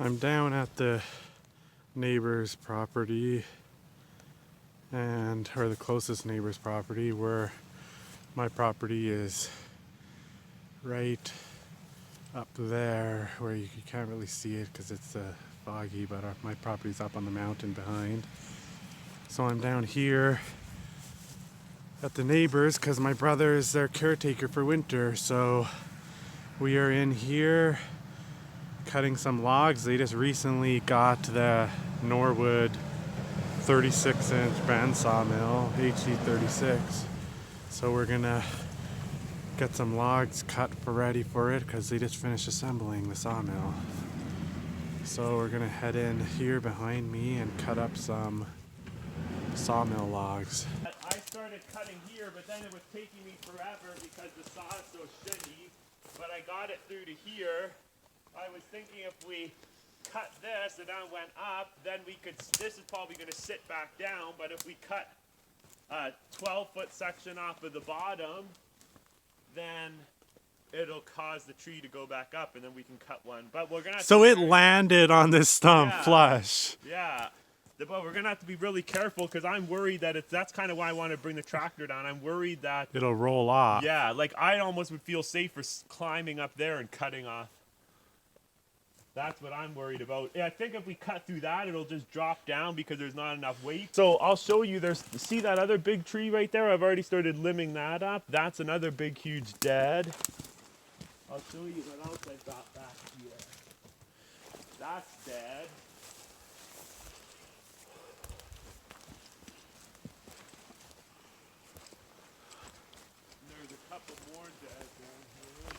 I'm down at the neighbor's property, or the closest neighbor's property, where my property is right up there, where you can't really see it because it's foggy, but my property's up on the mountain behind. So I'm down here at the neighbors because my brother is their caretaker for winter. So we are in here cutting some logs. They just recently got the Norwood 36-inch Bandsaw Mill, HD36. So we're gonna get some logs cut ready for it because they just finished assembling the sawmill. So we're gonna head in here behind me and cut up some sawmill logs. I started cutting here, but then it was taking me forever because the saw is so shitty. But I got it through to here. I was thinking if we cut this and then went up, then we could, this is probably going to sit back down, but if we cut a 12-foot section off of the bottom, then it'll cause the tree to go back up and then we can cut one. But we're going to So it landed on this stump flush. Yeah. But we're going to have to be really careful because I'm worried that that's kind of why I want to bring the tractor down. I'm worried that it'll roll off. Yeah, like I almost would feel safer climbing up there and cutting off. That's what I'm worried about. I think if we cut through that, it'll just drop down because there's not enough weight. So I'll show you, see that other big tree right there? I've already started limbing that up. That's another big, huge dead. I'll show you what else I've got back here. That's dead. And there's a couple more dead down here.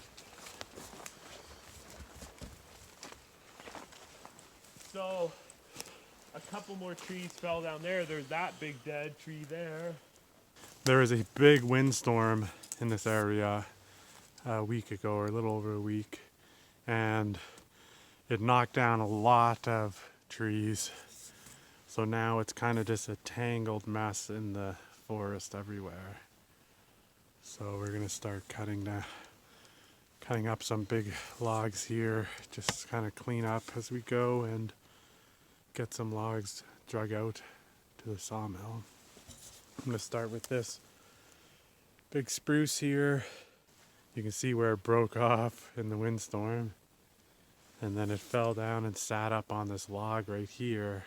So, a couple more trees fell down there. There's that big dead tree there. There was a big windstorm in this area a week ago, or a little over a week, and it knocked down a lot of trees. So now it's kind of just a tangled mess in the forest everywhere. So we're gonna start cutting up some big logs here, just kind of clean up as we go and get some logs drug out to the sawmill. I'm gonna start with this big spruce here. You can see where it broke off in the windstorm, and then it fell down and sat up on this log right here.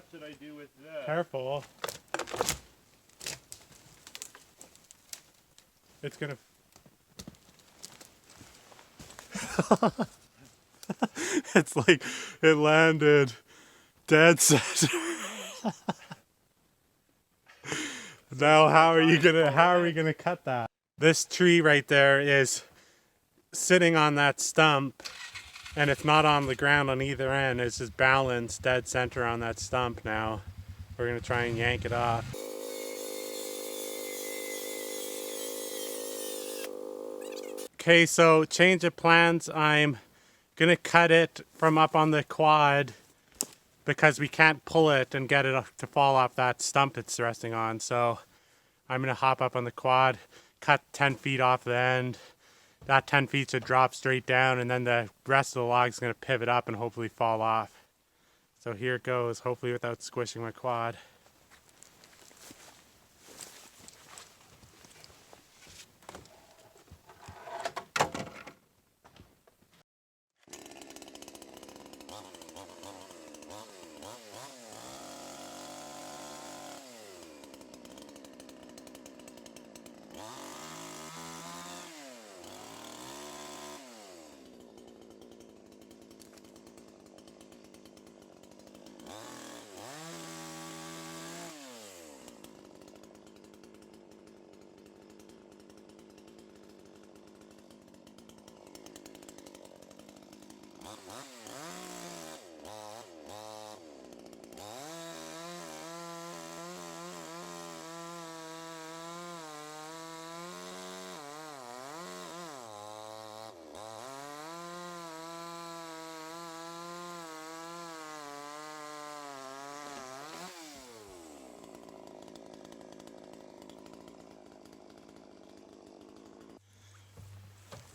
What should I do with this? Careful. It's gonna... It's like it landed dead center. Now how are we gonna cut that? This tree right there is sitting on that stump, and it's not on the ground on either end. It's just balanced dead center on that stump now. We're gonna try and yank it off. Okay, so change of plans. I'm gonna cut it from up on the quad because we can't pull it and get it to fall off that stump it's resting on. So I'm gonna hop up on the quad, cut 10 feet off the end. That 10 feet should drop straight down, and then the rest of the log is gonna pivot up and hopefully fall off. So here it goes, hopefully without squishing my quad.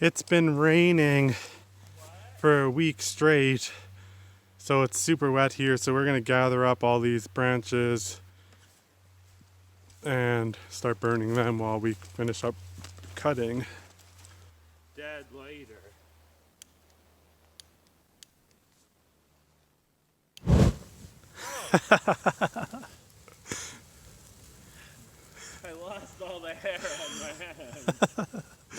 It's been raining for a week straight, so it's super wet here. So we're gonna gather up all these branches and start burning them while we finish up cutting. Dead later. I lost all the hair on my hands.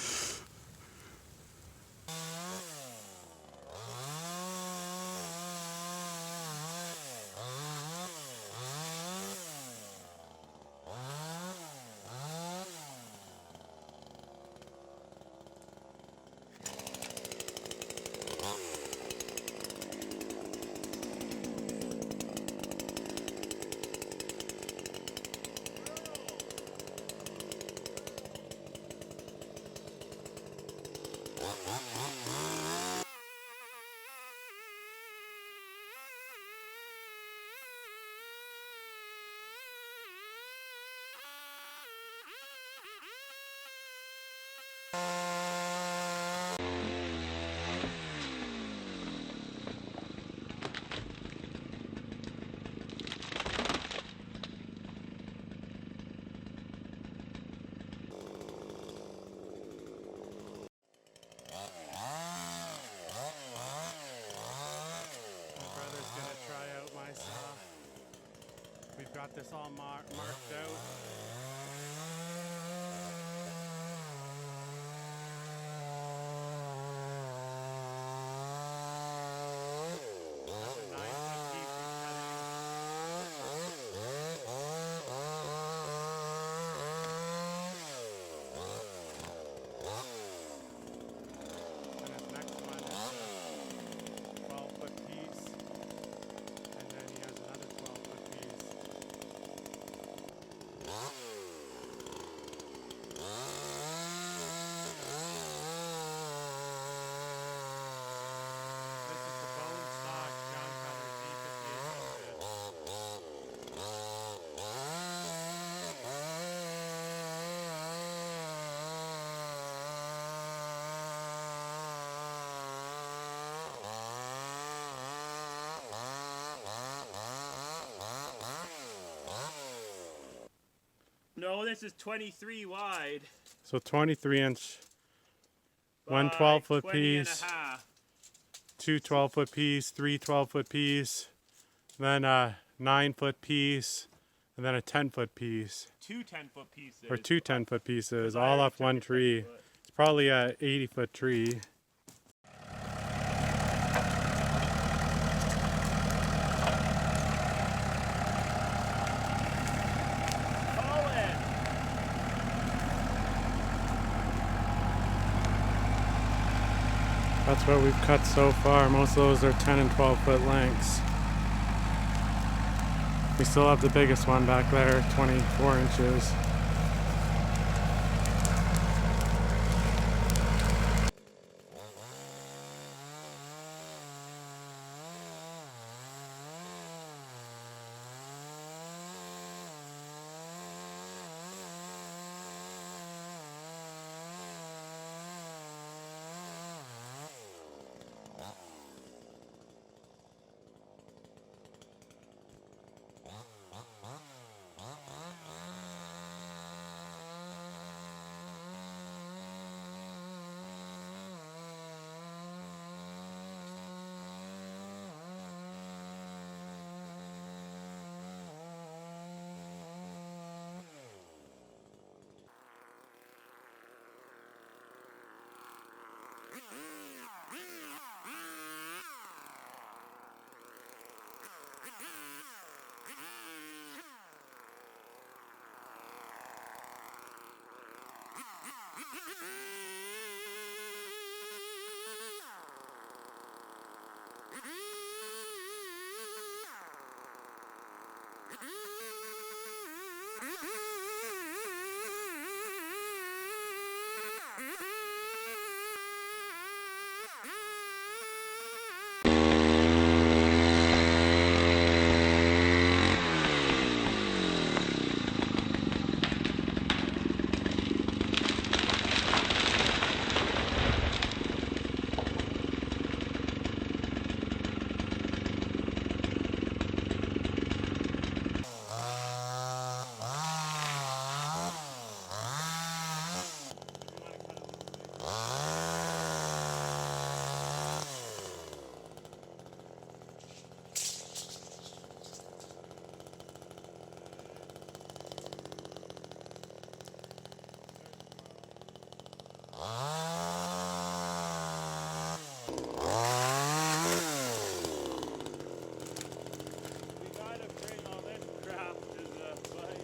We've got this all marked out. No, this is 23 wide. So 23-inch, one 12-foot piece, two 12-foot piece, three 12-foot piece, then a 9-foot piece, and then a 10-foot piece. Two 10-foot pieces. Or two 10-foot pieces, all off one tree. It's probably a 80-foot tree. That's what we've cut so far. Most of those are 10 and 12-foot lengths. We still have the biggest one back there, 24 inches. We gotta bring all this crap to the fight.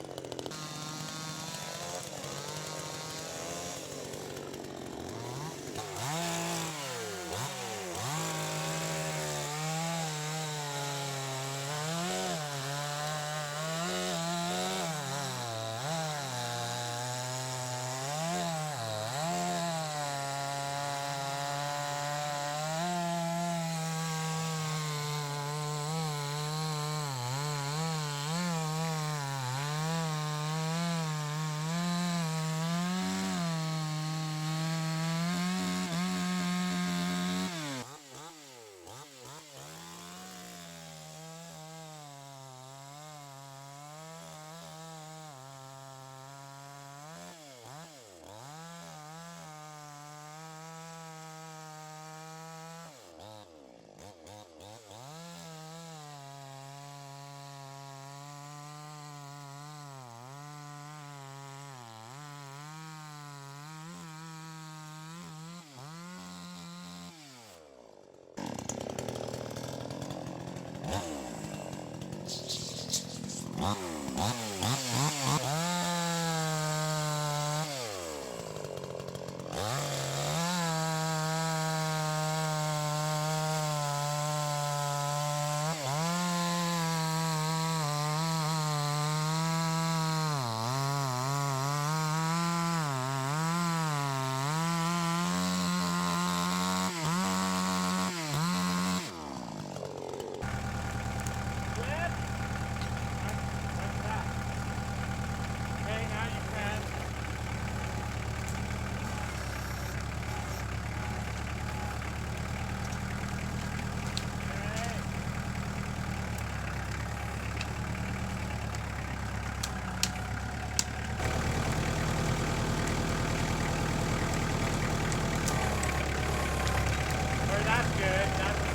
That's good. That's